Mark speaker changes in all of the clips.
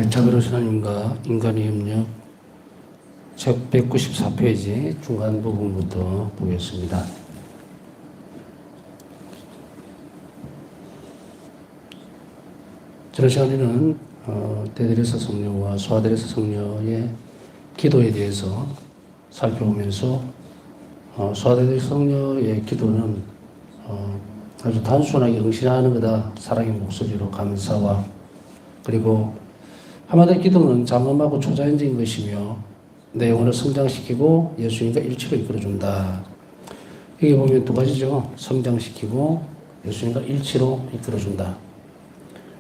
Speaker 1: 차별호 신앙님과 인간의 협력 책 194페이지 중간 부분부터 보겠습니다. 지난 시간에는 대데레사 성녀와 소아데레사 성녀의 기도에 대해서 살펴보면서 소아데레사 성녀의 기도는 아주 단순하게 응신하는 거다. 사랑의 목소리로 감사와 그리고 한마디로 기도는 장엄하고 초자연적인 것이며 내 영혼을 성장시키고 예수님과 일치로 이끌어준다. 여기 보면 두 가지죠. 성장시키고 예수님과 일치로 이끌어준다.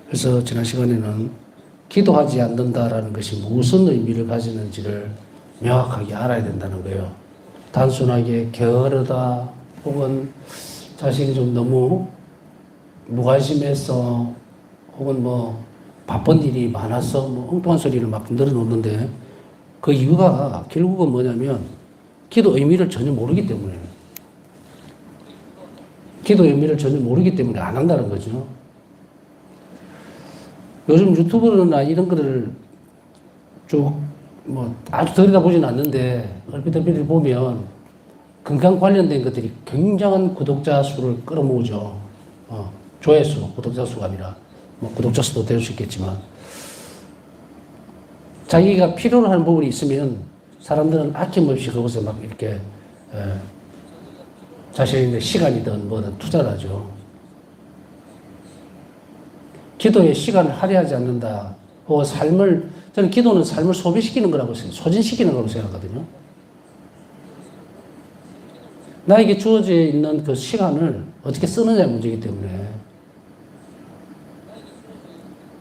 Speaker 1: 그래서 지난 시간에는 기도하지 않는다라는 것이 무슨 의미를 가지는지를 명확하게 알아야 된다는 거예요. 단순하게 게으르다 혹은 자신이 좀 너무 무관심해서 혹은 바쁜 일이 많아서 엉뚱한 소리를 막 늘어놓는데 그 이유가 결국은 뭐냐면 기도 의미를 전혀 모르기 때문에 기도 의미를 전혀 모르기 때문에 안 한다는 거죠. 요즘 유튜브나 이런 거를 쭉 아주 들여다보진 않는데 얼핏 보면 건강 관련된 것들이 굉장한 구독자 수를 끌어모으죠. 조회수, 구독자 수가 아니라 구독자 수도 될 수 있겠지만 자기가 필요로 하는 부분이 있으면 사람들은 아낌없이 그것에 막 이렇게 자신의 시간이든 뭐든 투자를 하죠. 기도에 시간을 할애하지 않는다. 저는 기도는 삶을 소비시키는 거라고 생각해요. 소진시키는 거라고 생각하거든요. 나에게 주어져 있는 그 시간을 어떻게 쓰느냐의 문제이기 때문에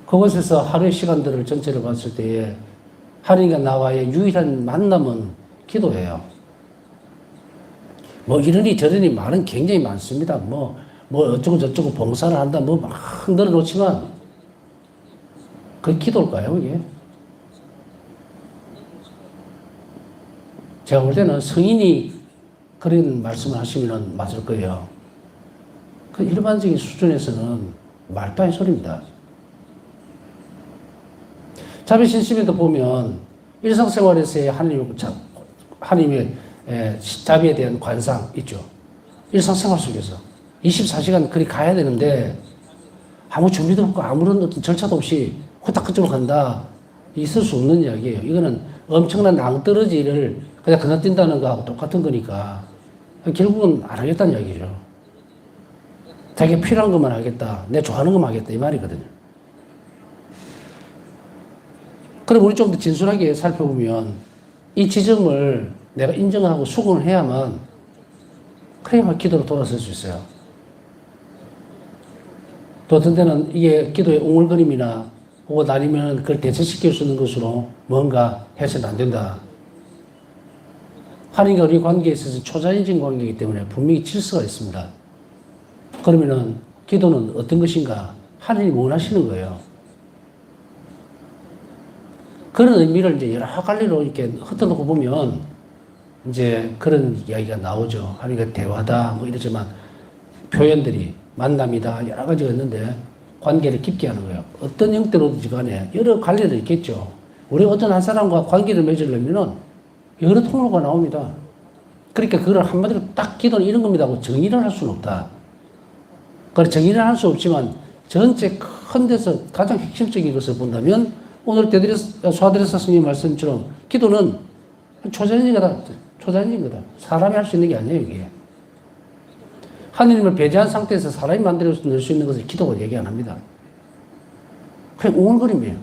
Speaker 1: 그곳에서 하루의 시간들을 전체를 봤을 때에 하나님과 나와의 유일한 만남은 기도예요. 이러니 저러니 말은 굉장히 많습니다. 어쩌고 저쩌고 봉사를 한다 막 늘어놓지만 그게 기도일까요, 이게? 제가 볼 때는 성인이 그런 말씀을 하시면 맞을 거예요. 그 일반적인 수준에서는 말도 안 소리입니다. 자비신심에도 보면 일상생활에서의 하나님의 자비에 대한 관상 있죠. 일상생활 속에서 24시간 그리 가야 되는데 아무 준비도 없고 아무런 어떤 절차도 없이 후딱후딱 간다. 있을 수 없는 이야기예요. 이거는 엄청난 낭떠러지를 그냥 건너뛴다는 거하고 똑같은 거니까 결국은 안 하겠다는 이야기죠. 자기가 필요한 것만 하겠다. 내 좋아하는 것만 하겠다. 이 말이거든요. 그럼 우리 좀 더 진솔하게 살펴보면 이 지점을 내가 인정하고 수긍을 해야만 그래야만 기도로 돌아설 수 있어요. 또 어떤 때는 이게 기도의 웅얼거림이나 혹은 아니면 그걸 대체시킬 수 있는 것으로 뭔가 해서는 안 된다. 하나님과 우리 관계에 있어서 초자연적인 관계이기 때문에 분명히 질서가 있습니다. 그러면은 기도는 어떤 것인가? 하나님이 원하시는 거예요. 그런 의미를 이제 여러 갈래로 이렇게 흩어놓고 보면 이제 그런 이야기가 나오죠. 하나님과 대화다 이러지만 표현들이 만남이다 여러 가지가 있는데 관계를 깊게 하는 거예요. 어떤 형태로든지 간에 여러 갈래도 있겠죠. 우리 어떤 한 사람과 관계를 맺으려면은 여러 통로가 나옵니다. 그러니까 그걸 한마디로 딱 기도는 이런 겁니다 하고 정의를 할 수는 없다. 그래 정의를 할 수 없지만 전체 큰 데서 가장 핵심적인 것을 본다면 오늘 소아데레사 스님 말씀처럼 기도는 초자연적인 거다. 초자연적인 거다. 사람이 할 수 있는 게 아니에요, 이게. 하느님을 배제한 상태에서 사람이 만들어서 넣을 수 있는 것을 기도가 얘기 안 합니다. 그냥 웅얼거림이에요.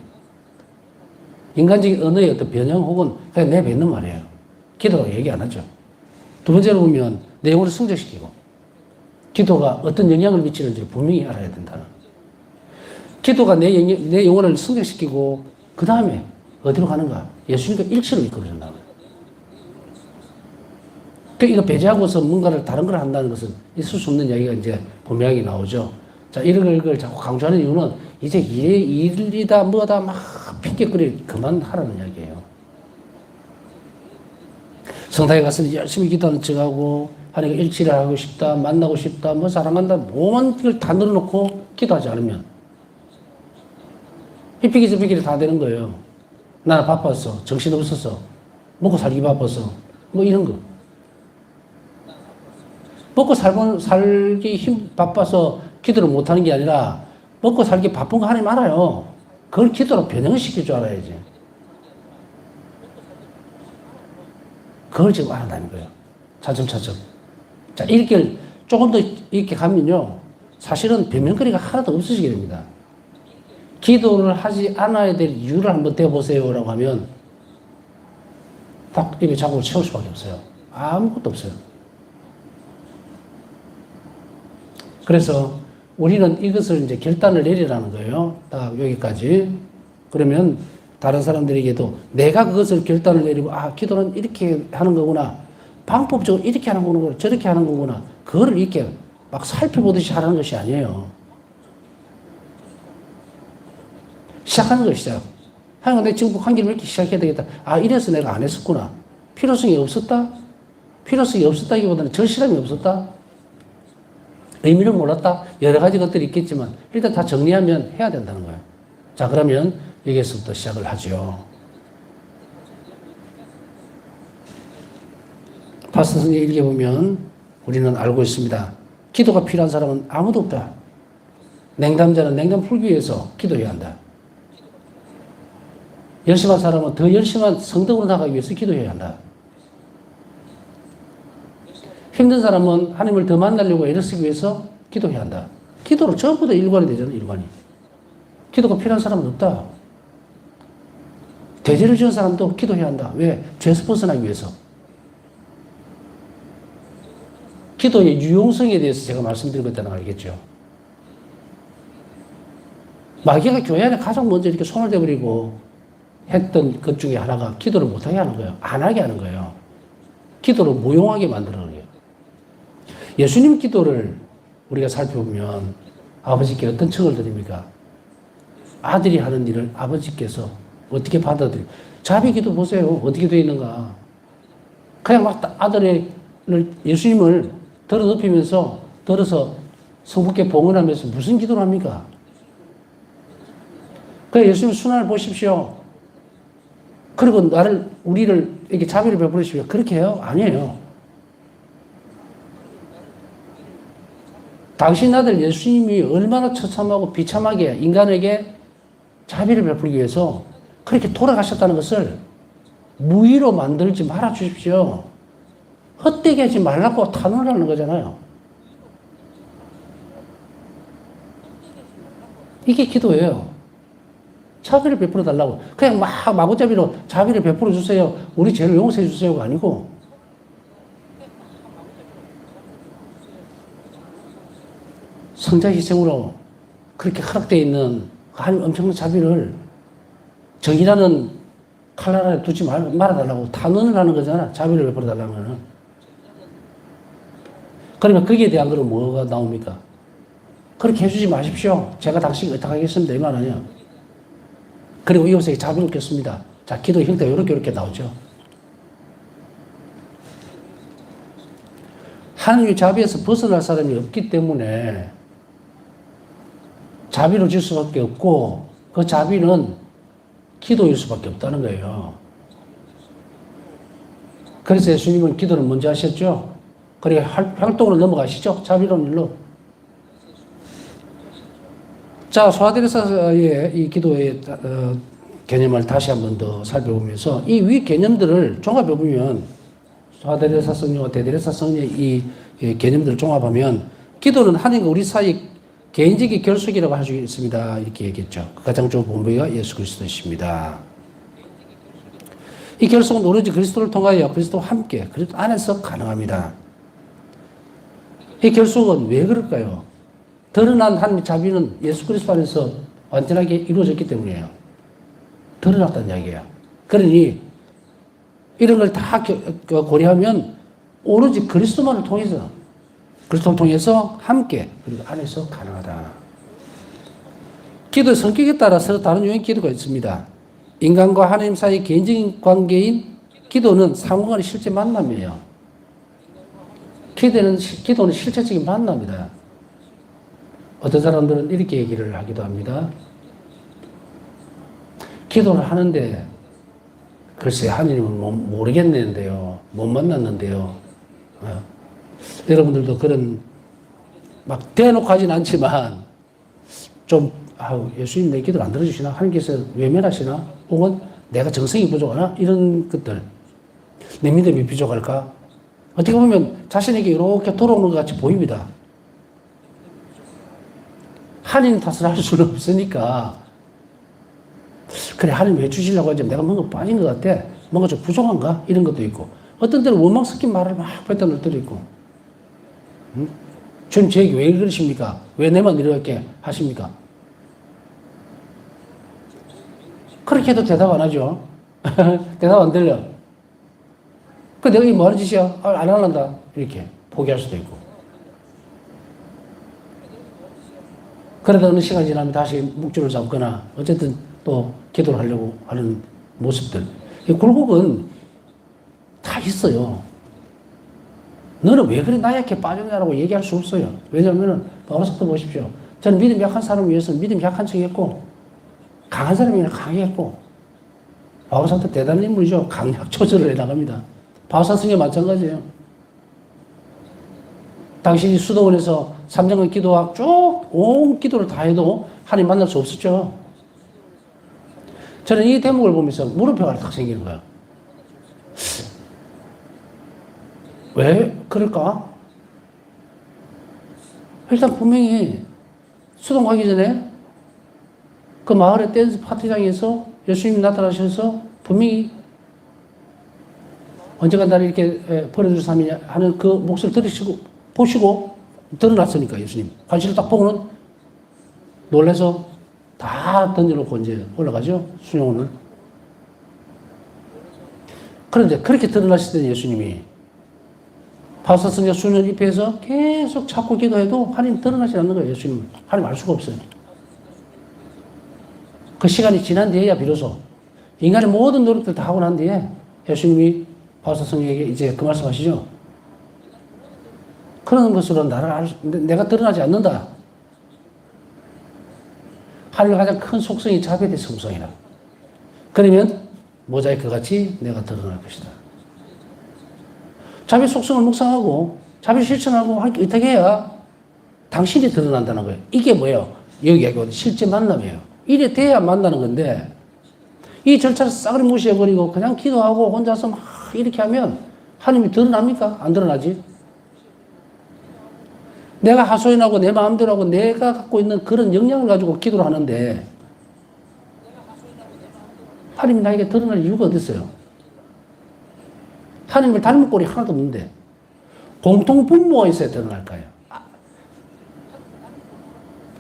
Speaker 1: 인간적인 언어의 어떤 변형 혹은 그냥 내뱉는 말이에요. 기도가 얘기 안 하죠. 두 번째로 보면 내 영혼을 성장시키고 기도가 어떤 영향을 미치는지 분명히 알아야 된다는. 기도가 내 영혼을 성장시키고 그 다음에 어디로 가는가? 예수님과 일치로 이끌어준다는 거예요. 이거 배제하고서 뭔가를 다른 걸 한다는 것은 있을 수 없는 이야기가 이제 분명하게 나오죠. 자, 이런 걸 자꾸 강조하는 이유는 이제 일이다 뭐다 막 핑계거리 그만하라는 이야기예요. 성당에 가서 열심히 기도하는 척하고 하나님과 일치를 하고 싶다, 만나고 싶다, 사랑한다, 뭐만 걸 다 늘어놓고 기도하지 않으면 이피기 저피기 다 되는 거예요. 나는 바빴어. 정신 없었어. 먹고 살기 바빴어. 뭐 이런 거. 먹고 살기 바빠서 기도를 못하는 게 아니라 먹고 살기 바쁜 거 하나님 알아요. 그걸 기도로 변형을 시킬 줄 알아야지. 그걸 지금 알아다는 거예요. 차츰차츰. 자, 이렇게 조금 더 이렇게 가면요. 사실은 변명거리가 하나도 없어지게 됩니다. 기도를 하지 않아야 될 이유를 한번 대보세요 라고 하면 딱 입에 자국을 채울 수밖에 없어요. 아무것도 없어요. 그래서 우리는 이것을 이제 결단을 내리라는 거예요. 딱 여기까지. 그러면 다른 사람들에게도 내가 그것을 결단을 내리고, 아, 기도는 이렇게 하는 거구나. 방법적으로 이렇게 하는 거구나. 저렇게 하는 거구나. 그거를 이렇게 막 살펴보듯이 하라는 것이 아니에요. 시작하는 거 시작. 하여간 내가 지금 한 길을 이렇게 시작해야 되겠다. 아, 이래서 내가 안 했었구나. 필요성이 없었다? 필요성이 없었다기보다는 절실함이 없었다? 의미를 몰랐다? 여러 가지 것들이 있겠지만 일단 다 정리하면 해야 된다는 거예요. 자, 그러면 여기에서부터 시작을 하죠. 파스터 성경 일기에 보면 우리는 알고 있습니다. 기도가 필요한 사람은 아무도 없다. 냉담자는 냉담 풀기 위해서 기도해야 한다. 열심한 사람은 더 열심한 성덕으로 나가기 위해서 기도해야 한다. 힘든 사람은 하나님을 더 만나려고 애를 쓰기 위해서 기도해야 한다. 기도로 전부 다 일관이 되잖아요, 일관이. 기도가 필요한 사람은 없다. 대죄를 지은 사람도 기도해야 한다. 왜? 죄에서 벗어나기 위해서. 기도의 유용성에 대해서 제가 말씀드린 때는 알겠죠. 마귀가 교회 안에 가장 먼저 이렇게 손을 대버리고 했던 것 중에 하나가 기도를 못하게 하는 거예요. 안 하게 하는 거예요. 기도를 무용하게 만드는 거예요. 예수님 기도를 우리가 살펴보면 아버지께 어떤 척을 드립니까? 아들이 하는 일을 아버지께서 어떻게 받아들여요? 자비 기도 보세요. 어떻게 되어 있는가. 그냥 막 아들의 예수님을 들어 높이면서 들어서 성부께 봉헌하면서 무슨 기도를 합니까? 그래, 예수님 순환을 보십시오. 그리고 우리를 이렇게 자비를 베풀으십시오. 그렇게 해요? 아니에요. 당신 아들 예수님이 얼마나 처참하고 비참하게 인간에게 자비를 베풀기 위해서 그렇게 돌아가셨다는 것을 무의로 만들지 말아 주십시오. 헛되게 하지 말라고 탄원하는 거잖아요. 이게 기도예요. 자비를 베풀어 달라고. 그냥 막 마구잡이로 자비를 베풀어 주세요. 우리 죄를 용서해 주세요가 아니고 성자 희생으로 그렇게 허락되어 있는 하나님 엄청난 자비를 정의라는 칼날 안에 두지 말아달라고 탄원을 하는 거잖아. 자비를 베풀어 달라는 거는. 그러면 거기에 대한 거는 뭐가 나옵니까? 그렇게 해주지 마십시오. 제가 당신 의탁하겠습니다. 이 말 아니야. 그리고 이웃에게 자비롭겠습니다. 자, 기도 형태가 이렇게 나오죠. 하나님의 자비에서 벗어날 사람이 없기 때문에 자비를 줄 수밖에 없고 그 자비는 기도일 수밖에 없다는 거예요. 그래서 예수님은 기도를 먼저 하셨죠. 그리고 활동으로 넘어가시죠. 자비로운 일로. 자, 소아데레사의 이 기도의 개념을 다시 한 번 더 살펴보면서 이 위 개념들을 종합해보면 소아데레사 성령과 대데레사 성령의 이 개념들을 종합하면 기도는 하나님과 우리 사이 개인적인 결속이라고 할 수 있습니다. 이렇게 얘기했죠. 그 가장 좋은 본보기가 예수 그리스도이십니다. 이 결속은 오로지 그리스도를 통하여 그리스도와 함께 그리스도 안에서 가능합니다. 이 결속은 왜 그럴까요? 드러난 하나님의 자비는 예수 그리스도 안에서 완전하게 이루어졌기 때문이에요. 드러났다는 이야기예요. 그러니 이런 걸 다 고려하면 오로지 그리스도만을 통해서 그리스도를 통해서 함께 그리고 안에서 가능하다. 기도의 성격에 따라서 다른 유형의 기도가 있습니다. 인간과 하나님 사이의 개인적인 관계인 기도는 상호간의 실제 만남이에요. 기도는 실체적인 만남이다. 어떤 사람들은 이렇게 얘기를 하기도 합니다. 기도를 하는데 글쎄 하느님은 모르겠는데요. 못 만났는데요. 어. 여러분들도 그런 막 대놓고 하진 않지만 좀 예수님 내 기도를 안 들어주시나? 하나님께서 외면하시나? 혹은 내가 정성이 부족하나? 이런 것들. 내 믿음이 부족할까? 어떻게 보면 자신에게 이렇게 돌아오는 것 같이 보입니다. 하나님 탓을 할 수는 없으니까 그래 하나님 왜 주시려고 하지? 내가 뭔가 빠진 것 같아. 뭔가 좀 부족한가? 이런 것도 있고 어떤 때는 원망 섞인 말을 막 뱉어놓을 때도 있고 응? 주님 저에게 왜 그러십니까? 왜 내만 이렇게 하십니까? 그렇게 해도 대답 안 하죠. 대답 안 들려. 내가 이게 뭐 하는 짓이야? 안 할란다. 이렇게 포기할 수도 있고. 그러다 어느 시간이 지나면 다시 묵주를 잡거나 어쨌든 또 기도를 하려고 하는 모습들. 굴곡은 다 있어요. 너는 왜 그래 나약해 빠졌냐라고 얘기할 수 없어요. 왜냐하면 바울사도 보십시오. 저는 믿음 약한 사람을 위해서 믿음 약한 척했고 강한 사람이나 강했고 바울사도 대단한 인물이죠. 강약 조절을 해나갑니다. 바울사 성에 마찬가지예요. 당신이 수도원에서 3년간 기도하고 쭉 온 기도를 다 해도 하나님 만날 수 없었죠. 저는 이 대목을 보면서 물음표가 딱 생기는 거예요. 왜 그럴까? 일단 분명히 수동 가기 전에 그 마을의 댄스 파티장에서 예수님이 나타나셔서 분명히 언제가 나를 이렇게 버려줄 사람이냐 하는 그 몫을 들으시고 보시고 드러났으니까 예수님 관심을 딱 보고는 놀라서 다 던져놓고 이제 올라가죠 수용원을. 그런데 그렇게 드러나실 때 예수님이 바사성자 수년 입회에서 계속 찾고 기도해도 하나님 드러나지 않는 거예요. 예수님 하나님 알 수가 없어요. 그 시간이 지난 뒤에야 비로소 인간의 모든 노력들 다 하고 난 뒤에 예수님이 바사성에게 이제 그 말씀하시죠. 그런 것으로 내가 드러나지 않는다. 하나님의 가장 큰 속성이 자비의 속성이라. 그러면 모자이크 같이 내가 드러날 것이다. 자비 속성을 묵상하고 자비 실천하고 어떻게 해야 당신이 드러난다는 거예요. 이게 뭐예요? 여기 얘기하는 실제 만남이에요. 이래 돼야 만나는 건데 이 절차를 싸그리 무시해버리고 그냥 기도하고 혼자서 막 이렇게 하면 하나님이 드러납니까? 안 드러나지? 내가 하소연하고 내 마음대로 하고 내가 갖고 있는 그런 역량을 가지고 기도를 하는데 하나님이 나에게 드러날 이유가 어디 있어요? 하나님을 닮은 꼴이 하나도 없는데 공통분모가 있어야 드러날까요?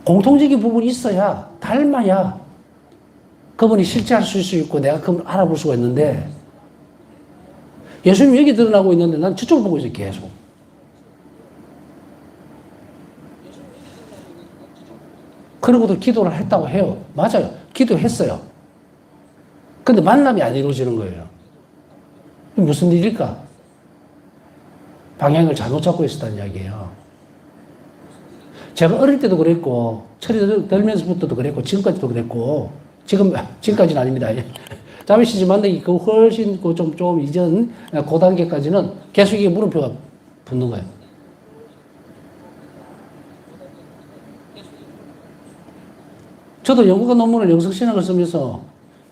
Speaker 1: 공통적인 부분이 있어야 닮아야 그분이 실제할 수 있고 내가 그분을 알아볼 수가 있는데 예수님이 여기 드러나고 있는데 난 저쪽을 보고 있어요 계속. 그러고도 기도를 했다고 해요. 맞아요. 기도했어요. 근데 만남이 안 이루어지는 거예요. 무슨 일일까? 방향을 잘못 잡고 있었다는 이야기예요. 제가 어릴 때도 그랬고, 철이 들면서부터도 그랬고, 지금까지도 그랬고, 지금까지는 아닙니다. 자비 씨 만나기 그 훨씬 좀 이전 그 단계까지는 계속 이게 물음표가 붙는 거예요. 저도 연구가 논문을 영성신학을 쓰면서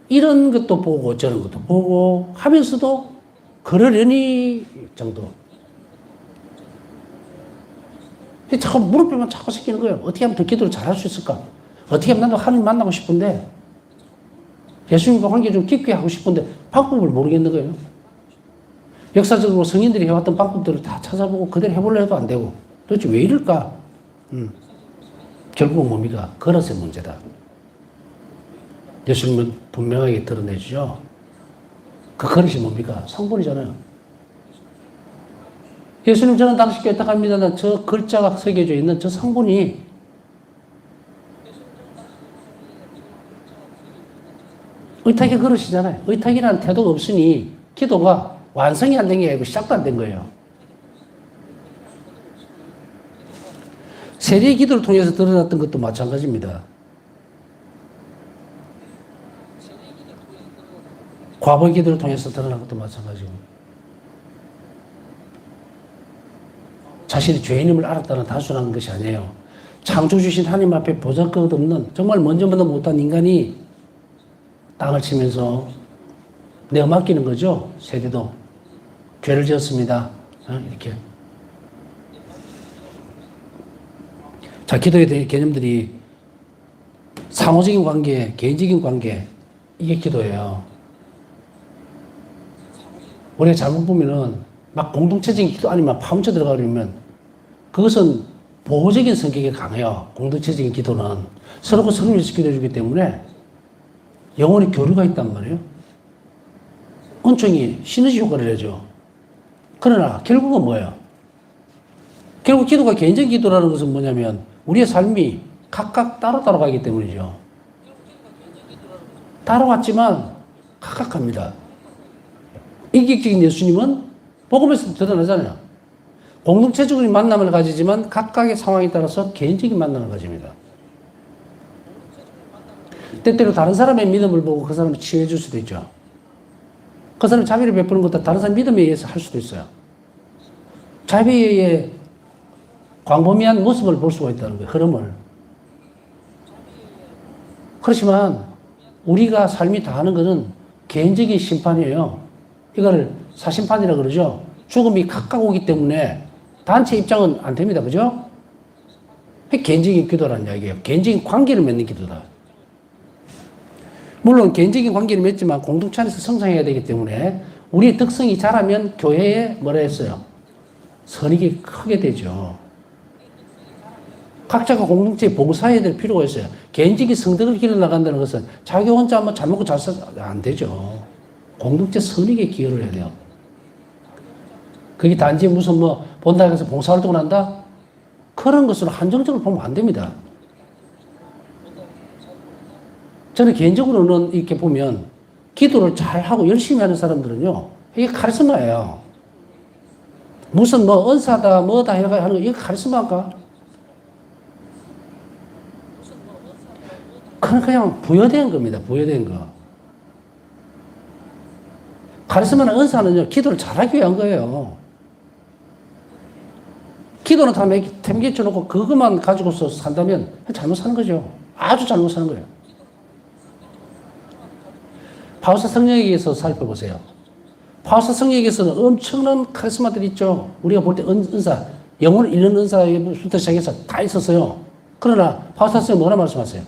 Speaker 1: 이런 것도 보고 저런 것도 보고 하면서도 그러려니 정도. 자꾸 물음표만 자꾸 생기는 거예요. 어떻게 하면 더 기도를 잘할 수 있을까? 어떻게 하면 나도 하나님 만나고 싶은데 예수님과 관계 좀 깊게 하고 싶은데 방법을 모르겠는 거예요. 역사적으로 성인들이 해왔던 방법들을 다 찾아보고 그대로 해보려 해도 안 되고 도대체 왜 이럴까? 결국은 뭡니까? 그릇의 문제다. 예수님은 분명하게 드러내주죠. 그 그릇이 뭡니까? 성분이잖아요. 예수님 저는 당신께 부탁합니다. 저 글자가 새겨져 있는 저 성분이 의탁의 그릇이잖아요. 의탁이라는 태도가 없으니 기도가 완성이 안 된 게 아니고 시작도 안 된 거예요. 세례 기도를 통해서 드러났던 것도 마찬가지입니다. 과거의 기도를 통해서 드러난 것도 마찬가지고. 자신이 죄인임을 알았다는 단순한 것이 아니에요. 창조 주신 하나님 앞에 보잘것 없는 정말 먼저보다 못한 인간이 땅을 치면서 내어 맡기는 거죠. 세대도 죄를 지었습니다. 이렇게. 자, 기도에 대한 개념들이 상호적인 관계, 개인적인 관계, 이게 기도예요. 우리가 잘못 보면은 막 공동체적인 기도 아니면 파묻혀 들어가려면 그것은 보호적인 성격이 강해요. 공동체적인 기도는 서로가 서로를 위해서 기도해주기 때문에 영혼의 교류가 있단 말이에요. 은총이 시너지 효과를 내죠. 그러나 결국은 뭐예요? 결국 기도가 개인적인 기도라는 것은 뭐냐면 우리의 삶이 각각 따로 가기 때문이죠. 따로 왔지만 각각 갑니다. 인격적인 예수님은 복음에서 드러나잖아요. 공동체적인 만남을 가지지만 각각의 상황에 따라서 개인적인 만남을 가집니다. 때때로 다른 사람의 믿음을 보고 그 사람을 치유해 줄 수도 있죠. 그 사람이 자비를 베푸는 것도 다른 사람 믿음에 의해서 할 수도 있어요. 자비의 광범위한 모습을 볼 수가 있다는 거예요. 흐름을. 그렇지만 우리가 삶이 다 하는 것은 개인적인 심판이에요. 이거를 사심판이라 그러죠. 죽음이 각각 오기 때문에 단체 입장은 안 됩니다. 그죠? 개인적인 기도라는 이야기예요. 개인적인 관계를 맺는 기도다. 물론 개인적인 관계를 맺지만 공동체 안에서 성장해야 되기 때문에 우리의 덕성이 자라면 교회에 뭐라 했어요? 선익이 크게 되죠. 각자가 공동체에 봉사해야 될 필요가 있어요. 개인적인 성덕을 길러 나간다는 것은 자기 혼자 한번 잘 먹고 잘 살아 안 되죠. 공동체 선익에 기여를 해야 돼요. 그게 단지 무슨 뭐 본당에 가서 봉사활동을 한다? 그런 것으로 한정적으로 보면 안 됩니다. 저는 개인적으로는 이렇게 보면 기도를 잘하고 열심히 하는 사람들은요, 이게 카리스마예요. 무슨 뭐 은사다 뭐다 해가 하는 거, 이게 카리스마인가? 그냥 부여된 겁니다. 부여된 거. 카리스마나 은사는요, 기도를 잘하기 위한 거예요. 기도는 다 템기쳐 놓고 그것만 가지고서 산다면 잘못 사는 거죠. 아주 잘못 사는 거예요. 바울사 성령에게서 살펴보세요. 바울사 성령에게서는 엄청난 카리스마들이 있죠. 우리가 볼 때 은사, 영혼을 잃는 은사부터 시작해서 다 있었어요. 그러나 바울사 성령이 뭐라 말씀하세요?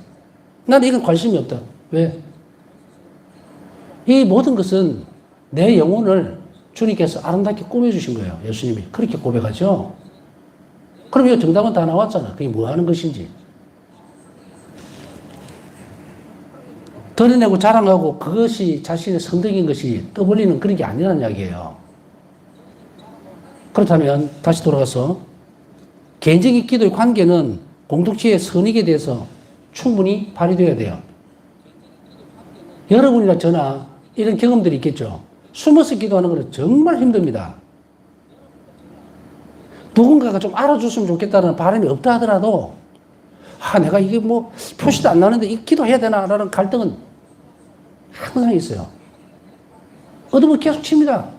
Speaker 1: 나는 이건 관심이 없다. 왜? 이 모든 것은 내 영혼을 주님께서 아름답게 꾸며주신 거예요. 예수님이. 그렇게 고백하죠. 그럼 이거 정답은 다 나왔잖아. 그게 뭐 하는 것인지. 드러내고 자랑하고 그것이 자신의 성덕인 것이 떠벌리는 그런 게 아니라는 이야기예요. 그렇다면 다시 돌아가서 개인적인 기도의 관계는 공동체의 선익에 대해서 충분히 발휘되어야 돼요. 여러분이나 저나 이런 경험들이 있겠죠. 숨어서 기도하는 것은 정말 힘듭니다. 누군가가 좀 알아줬으면 좋겠다는 바람이 없다 하더라도 내가 이게 뭐 표시도 안 나는데 이 기도해야 되나라는 갈등은 항상 있어요. 어둠은 계속 칩니다.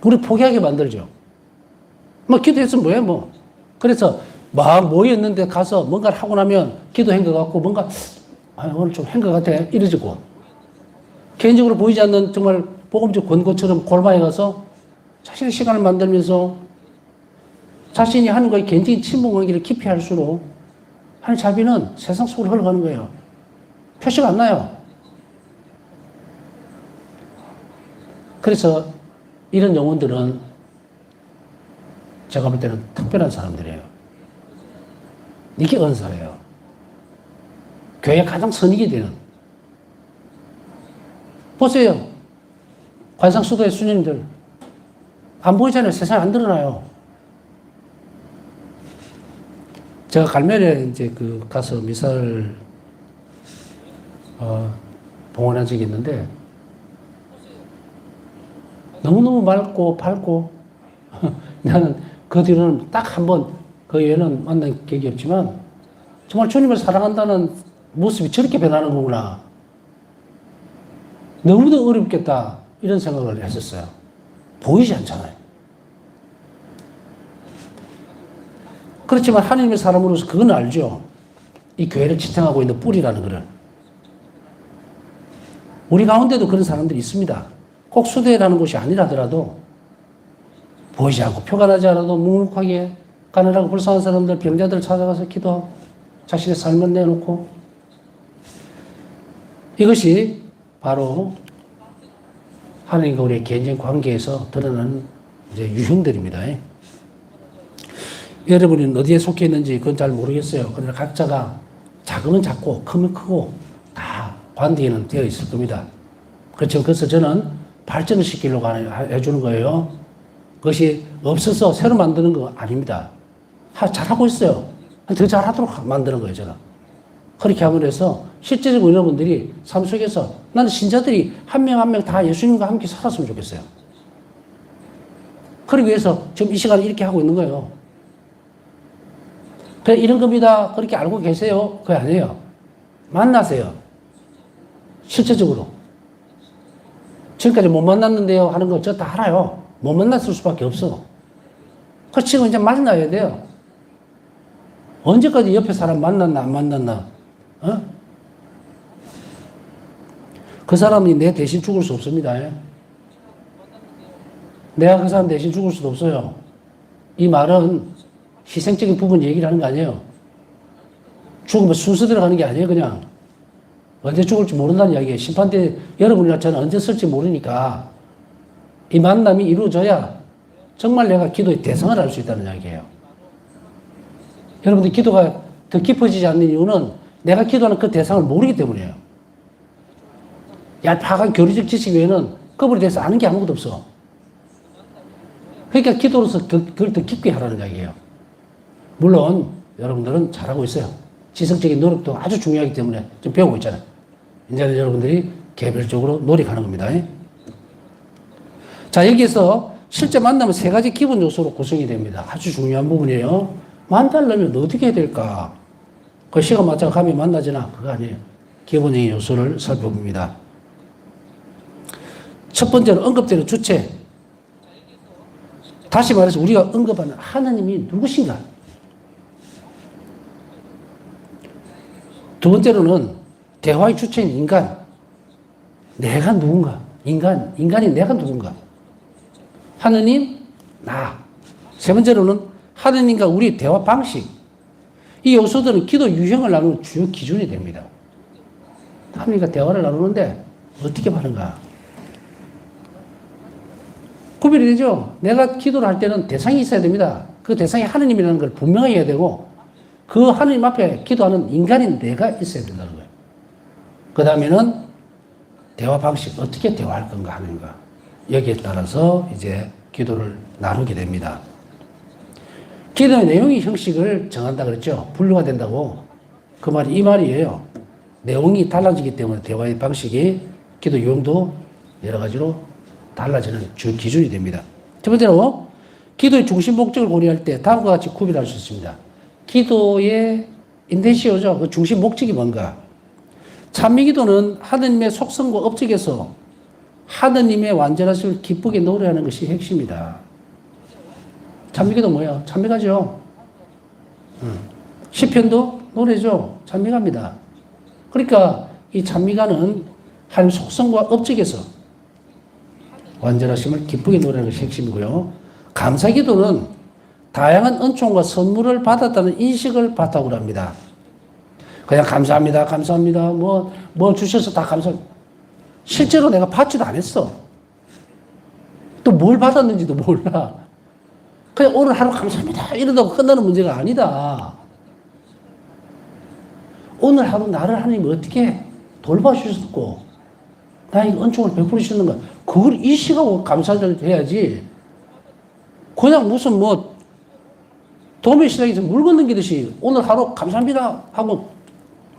Speaker 1: 우리 포기하게 만들죠. 뭐 기도했으면 뭐해 뭐. 그래서 막 모였는데 가서 뭔가를 하고 나면 기도한 것 같고 뭔가 오늘 좀 한 것 같아 이러지고 개인적으로 보이지 않는 정말 복음적 권고처럼 골방에 가서 자신의 시간을 만들면서 자신이 하는 거에 개인적인 친분 관계를 깊이 할수록 하는 자비는 세상 속으로 흘러가는 거예요. 표시가 안 나요. 그래서 이런 영혼들은 제가 볼 때는 특별한 사람들이에요. 이게 은사예요. 교회에 가장 선익이 되는. 보세요. 관상수도의 수녀님들. 안 보이잖아요. 세상에 안 드러나요. 제가 갈멜에 이제 가서 미사를, 봉헌한 적이 있는데, 너무너무 맑고 밝고, 나는 그 뒤로는 딱 한 번, 그 외에는 만난 계획이 없지만, 정말 주님을 사랑한다는 모습이 저렇게 변하는 거구나. 너무도 어렵겠다 이런 생각을 했었어요. 보이지 않잖아요. 그렇지만 하나님의 사람으로서 그건 알죠. 이 교회를 지탱하고 있는 뿌리라는 것을. 우리 가운데도 그런 사람들이 있습니다. 꼭 수도회라는 곳이 아니라더라도 보이지 않고 표가 나지 않아도 묵묵하게 가난하고 불쌍한 사람들, 병자들 찾아가서 기도하고 자신의 삶을 내놓고, 이것이 바로 하나님과 우리의 개인적인 관계에서 드러나는 이제 유형들입니다. 여러분은 어디에 속해 있는지 그건 잘 모르겠어요. 그러나 각자가 작으면 작고 크면 크고 다 관계에는 되어 있을 겁니다. 그렇지만 그래서 저는 발전을 시키려고 해주는 거예요. 그것이 없어서 새로 만드는 거 아닙니다. 잘하고 있어요. 더 잘하도록 만드는 거예요, 저는. 그렇게 함으로 해서 실제적으로 여러분들이 삶 속에서 나는 신자들이 한 명 한 명 다 예수님과 함께 살았으면 좋겠어요. 그러기 위해서 지금 이 시간에 이렇게 하고 있는 거예요. 그래, 이런 겁니다. 그렇게 알고 계세요? 그게 아니에요. 만나세요. 실제적으로. 지금까지 못 만났는데요 하는 거 저 다 알아요. 못 만났을 수밖에 없어. 그 지금 이제 만나야 돼요. 언제까지 옆에 사람 만났나 안 만났나? 어? 그 사람이 내 대신 죽을 수 없습니다. 내가 그 사람 대신 죽을 수도 없어요. 이 말은 희생적인 부분 얘기를 하는 거 아니에요. 죽으면 순서 들어가는 게 아니에요, 그냥. 언제 죽을지 모른다는 이야기예요. 심판 때 여러분이나 저는 언제 쓸지 모르니까 이 만남이 이루어져야 정말 내가 기도의 대상을 알 수 있다는 이야기예요. 여러분들 기도가 더 깊어지지 않는 이유는 내가 기도하는 그 대상을 모르기 때문이에요. 얄팍한 교리적 지식 외에는 그분에 대해서 아는 게 아무것도 없어. 그러니까 기도로서 그걸 더 깊게 하라는 이야기예요. 물론 여러분들은 잘하고 있어요. 지성적인 노력도 아주 중요하기 때문에 좀 배우고 있잖아요. 이제는 여러분들이 개별적으로 노력하는 겁니다. 자, 여기에서 실제 만나면 세 가지 기본 요소로 구성이 됩니다. 아주 중요한 부분이에요. 만나려면 어떻게 해야 될까? 그 시간 맞춰 가면 만나지나? 그거 아니에요. 기본적인 요소를 살펴봅니다. 첫 번째는 언급되는 주체. 다시 말해서 우리가 언급하는 하나님이 누구신가? 두 번째로는 대화의 주체인 인간. 내가 누군가? 인간이 내가 누군가? 하느님, 나. 세 번째로는 하느님과 우리의 대화 방식. 이 요소들은 기도 유형을 나누는 주요 기준이 됩니다. 하느님과 대화를 나누는데 어떻게 하는가? 구별이 되죠? 내가 기도를 할 때는 대상이 있어야 됩니다. 그 대상이 하느님이라는 걸 분명히 해야 되고, 그 하느님 앞에 기도하는 인간인 내가 있어야 된다는 거예요. 그 다음에는 대화 방식, 어떻게 대화할 건가 하는가. 여기에 따라서 이제 기도를 나누게 됩니다. 기도의 내용이 형식을 정한다 그랬죠? 분류가 된다고. 그 말이 이 말이에요. 내용이 달라지기 때문에 대화의 방식이 기도 유형도 여러 가지로 달라지는 주 기준이 됩니다. 첫 번째로 기도의 중심 목적을 고려할 때 다음과 같이 구별할 수 있습니다. 기도의 인텐시오죠. 그 중심 목적이 뭔가. 찬미기도는 하느님의 속성과 업적에서 하느님의 완전하심을 기쁘게 노래하는 것이 핵심이다. 찬미기도 뭐야? 찬미가죠. 시편도 노래죠. 찬미가입니다. 그러니까 이 찬미가는 하나님 속성과 업적에서 완전하심을 기쁘게 노래하는 것이 핵심이고요. 감사기도는 다양한 은총과 선물을 받았다는 인식을 바탕으로 합니다. 그냥 감사합니다, 감사합니다. 뭐 주셔서 다 감사합니다. 실제로 내가 받지도 않았어. 또 뭘 받았는지도 몰라. 그냥 오늘 하루 감사합니다. 이러다가 끝나는 문제가 아니다. 오늘 하루 나를 하나님 어떻게 돌봐주셨고, 나에게 은총을 베풀어 주셨는가. 그걸 인식하고 감사를 해야지. 그냥 무슨 도매 시장에서 물 건너기듯이 오늘 하루 감사합니다 하고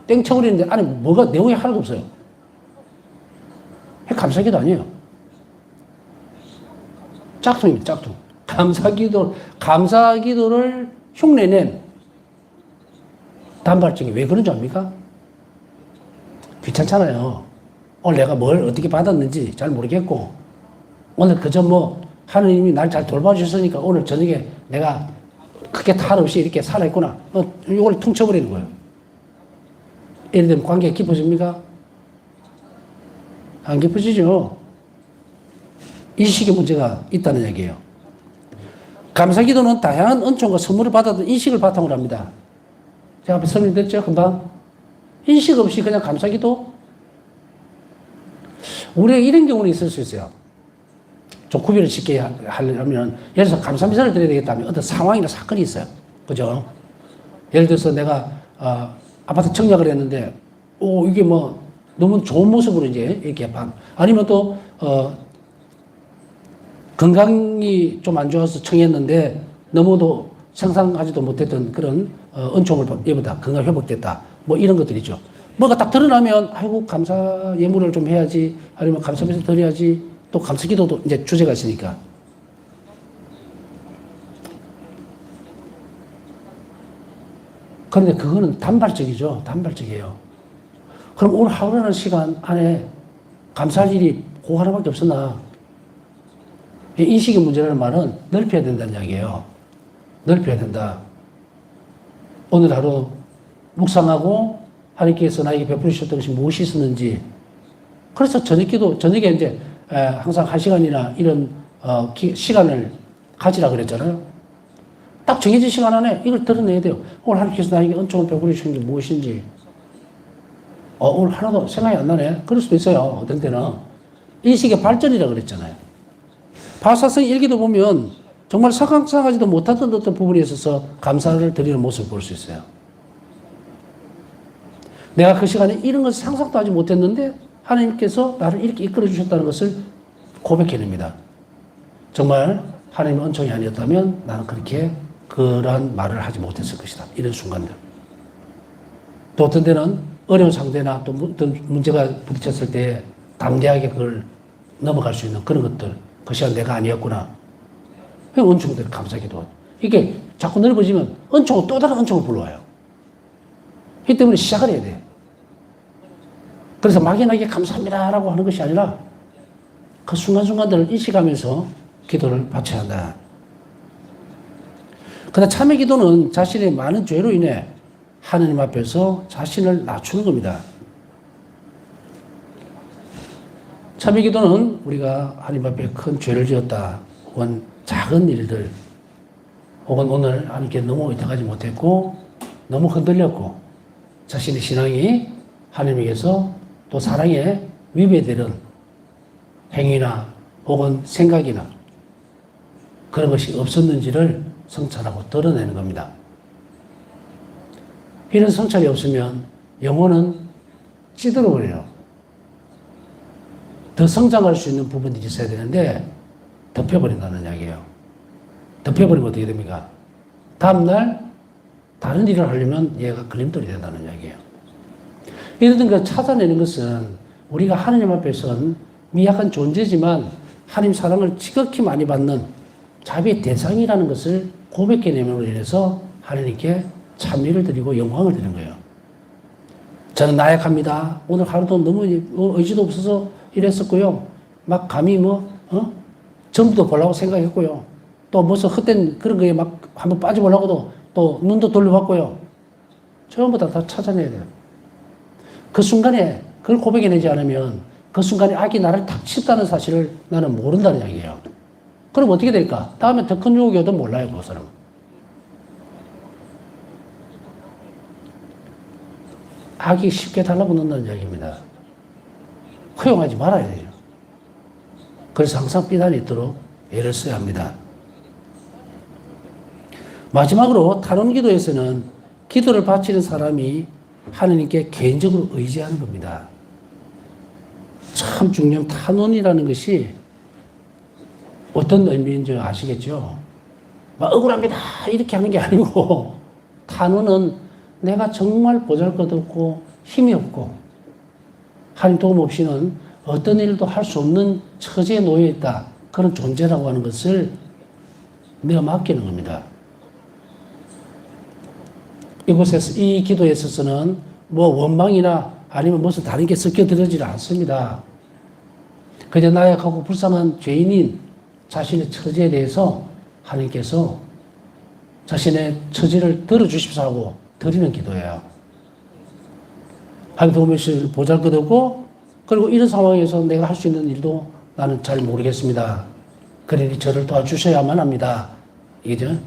Speaker 1: 땡 쳐버리는데 안에 뭐가 내용이 하나도 없어요. 감사기도 아니에요. 짝퉁입니다, 짝퉁. 감사기도를 흉내낸 단발적이 왜 그런 줄 압니까? 귀찮잖아요. 오늘 내가 뭘 어떻게 받았는지 잘 모르겠고, 오늘 그저 뭐 하느님이 날 잘 돌봐주셨으니까 오늘 저녁에 내가 크게 탈 없이 이렇게 살아있구나. 이걸 퉁쳐버리는 거예요. 예를 들면 관계 깊어집니까? 안 깊어지죠. 인식의 문제가 있다는 얘기예요. 감사기도는 다양한 은총과 선물을 받아도 인식을 바탕으로 합니다. 제가 앞에 설명드렸죠, 금방? 인식 없이 그냥 감사기도? 우리가 이런 경우는 있을 수 있어요. 좀 구별을 쉽게 하려면, 예를 들어서 감사미사를 드려야 되겠다면 어떤 상황이나 사건이 있어요. 그죠? 예를 들어서 내가, 아파트 청약을 했는데, 이게 뭐, 너무 좋은 모습으로 이제 이렇게 아니면 또, 건강이 좀 안 좋아서 청했는데, 너무도 상상하지도 못했던 그런, 은총을 입었다. 건강 회복됐다. 뭐 이런 것들이죠. 뭐가 딱 드러나면, 아이고, 감사 예물을 좀 해야지. 아니면 감사미사 드려야지. 또 감사기도도 이제 주제가 있으니까. 그런데 그거는 단발적이죠. 단발적이에요. 그럼 오늘 하루라는 시간 안에 감사할 일이 그 하나밖에 없었나? 인식의 문제라는 말은 넓혀야 된다는 이야기예요. 넓혀야 된다. 오늘 하루 묵상하고 하나님께서 나에게 베풀으셨던 것이 무엇이 있었는지. 그래서 저녁에 이제 항상 1시간이나 이런 시간을 가지라 그랬잖아요. 딱 정해진 시간 안에 이걸 드러내야 돼요. 오늘 하나님께서 나에게 은총을 베풀으신 게 무엇인지. 오늘 하나도 생각이 안 나네. 그럴 수도 있어요. 어떤 때는. 인식의 발전이라 그랬잖아요. 바사성 일기도 보면 정말 상상하지도 못하던 어떤 부분에 있어서 감사를 드리는 모습을 볼 수 있어요. 내가 그 시간에 이런 것을 상상도 하지 못했는데 하나님께서 나를 이렇게 이끌어 주셨다는 것을 고백해냅니다. 정말 하나님의 은총이 아니었다면 나는 그렇게 그러한 말을 하지 못했을 것이다. 이런 순간들. 또 어떤 때는 어려운 상대나 또 어떤 문제가 부딪혔을 때 담대하게 그걸 넘어갈 수 있는 그런 것들. 그 시간 내가 아니었구나. 은총들 감사기도. 이게 자꾸 넓어지면 은총은 또 다른 은총을 불러와요. 이 때문에 시작을 해야 돼. 그래서 막연하게 감사합니다라고 하는 것이 아니라 그 순간순간들을 인식하면서 기도를 바쳐야 한다. 그러나 참회 기도는 자신의 많은 죄로 인해 하느님 앞에서 자신을 낮추는 겁니다. 참회 기도는 우리가 하나님 앞에 큰 죄를 지었다. 혹은 작은 일들, 혹은 오늘 하나님께 너무 의탁하지 못했고 너무 흔들렸고 자신의 신앙이 하나님에게서 또 사랑에 위배되는 행위나 혹은 생각이나 그런 것이 없었는지를 성찰하고 드러내는 겁니다. 이런 성찰이 없으면 영혼은 찌들어버려요. 더 성장할 수 있는 부분들이 있어야 되는데 덮여버린다는 이야기예요. 덮여버리면 어떻게 됩니까? 다음날 다른 일을 하려면 얘가 걸림돌이 된다는 이야기예요. 이런 걸 찾아내는 것은 우리가 하나님 앞에선 미약한 존재지만 하나님 사랑을 지극히 많이 받는 자비의 대상이라는 것을 고백해내므로 인해서 하나님께 찬미를 드리고 영광을 드리는 거예요. 저는 나약합니다. 오늘 하루도 너무 의지도 없어서 이랬었고요. 막 감히 전부도 보려고 생각했고요. 또 무슨 헛된 그런 거에 막 한번 빠져보려고도 또 눈도 돌려봤고요. 전부 다 찾아내야 돼요. 그 순간에 그걸 고백해내지 않으면 그 순간에 악이 나를 탁 쳤다는 사실을 나는 모른다는 이야기예요. 그럼 어떻게 될까? 다음에 더 큰 유혹이 오든 몰라요, 그것은. 악이 쉽게 달라붙는다는 이야기입니다. 허용하지 말아야 돼요. 그래서 항상 비난이 있도록 애를 써야 합니다. 마지막으로 탄원 기도에서는 기도를 바치는 사람이 하느님께 개인적으로 의지하는 겁니다. 참 중요한 탄원이라는 것이 어떤 의미인지 아시겠죠? 막 억울합니다 이렇게 하는 게 아니고 탄원은 내가 정말 보잘것없고 힘이 없고 하나님 도움 없이는 어떤 일도 할 수 없는 처지에 놓여 있다. 그런 존재라고 하는 것을 내가 맡기는 겁니다. 이곳에서 이 기도에 있어서는 뭐 원망이나 아니면 무슨 다른 게 섞여들어지지 않습니다. 그냥 나약하고 불쌍한 죄인인 자신의 처지에 대해서 하나님께서 자신의 처지를 들어주십사 하고 드리는 기도예요. 하나님 도우시를 보잘것없고, 그리고 이런 상황에서 내가 할 수 있는 일도 나는 잘 모르겠습니다. 그러니 저를 도와주셔야만 합니다. 이게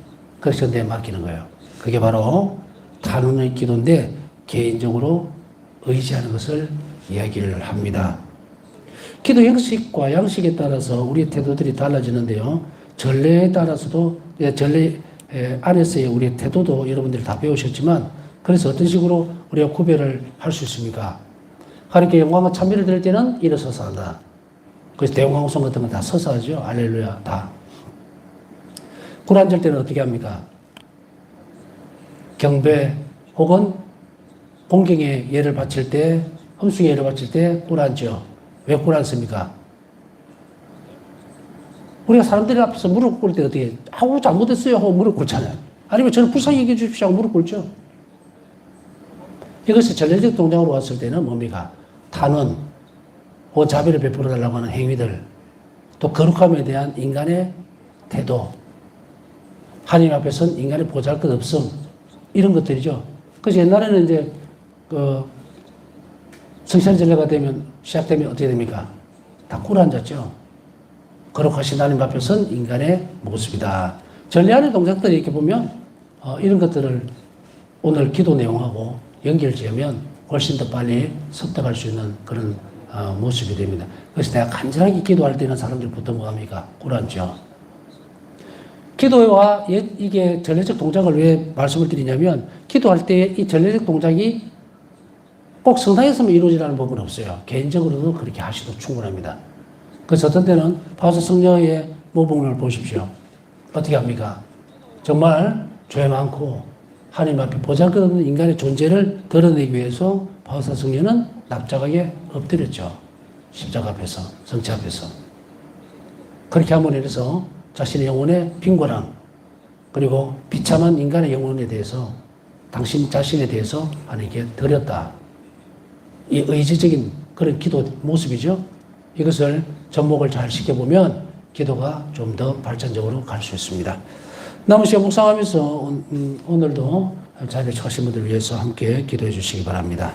Speaker 1: 그래서 내 맡기는 거예요. 그게 바로 탄원의 기도인데 개인적으로 의지하는 것을 이야기를 합니다. 기도 형식과 양식에 따라서 우리의 태도들이 달라지는데요. 전례에 따라서도, 전례 안에서의 우리의 태도도 여러분들이 다 배우셨지만, 그래서 어떤 식으로 우리가 구별을 할 수 있습니까? 하나님께 영광과 찬미를 드릴 때는 일어서서 한다. 그래서 대영광송 같은 건 다 서서 하죠. 할렐루야, 다. 굴 앉을 때는 어떻게 합니까? 경배 혹은 공경의 예를 바칠 때, 흠숭의 예를 바칠 때 굴 앉죠. 왜 굴 앉습니까? 우리가 사람들 앞에서 무릎 꿇을 때 어떻게, 아우, 잘못했어요 하고 무릎 꿇잖아요. 아니면 저를 불쌍히 여겨 주십시오 하고 무릎 꿇죠. 이것이 전례적 동작으로 왔을 때는 뭡니까? 탄원, 혹은 자비를 베풀어 달라고 하는 행위들, 또 거룩함에 대한 인간의 태도, 하나님 앞에서는 인간의 보잘것없음, 이런 것들이죠. 그래서 옛날에는 이제 성찬전례가 시작되면 어떻게 됩니까? 다 꿇어 앉았죠. 거룩하신 하나님 앞에서는 인간의 모습이다. 전례 안의 동작들이 이렇게 보면 이런 것들을 오늘 기도 내용하고 연결지으면 훨씬 더 빨리 습득할 수 있는 그런 모습이 됩니다. 그래서 내가 간절하게 기도할 때는 사람들이 보통 뭐 합니까? 꿇어 앉죠. 기도와 이게 전례적 동작을 왜 말씀을 드리냐면, 기도할 때 이 전례적 동작이 꼭 성당에서만 이루어지라는 법은 없어요. 개인적으로도 그렇게 하셔도 충분합니다. 그래서 어떤 때는 파우스 성녀의 모범을 보십시오. 어떻게 합니까? 정말 죄 많고 하나님 앞에 보잘것없는 인간의 존재를 드러내기 위해서 파우스 성녀는 납작하게 엎드렸죠. 십자가 앞에서, 성체 앞에서. 그렇게 함으로 인해서 자신의 영혼의 빈곤함, 그리고 비참한 인간의 영혼에 대해서, 당신 자신에 대해서 하나님께 드렸다. 이 의지적인 그런 기도 모습이죠. 이것을 접목을 잘 시켜보면 기도가 좀 더 발전적으로 갈 수 있습니다. 남은 시간 묵상하면서 오늘도 자리에 처하신 분들을 위해서 함께 기도해 주시기 바랍니다.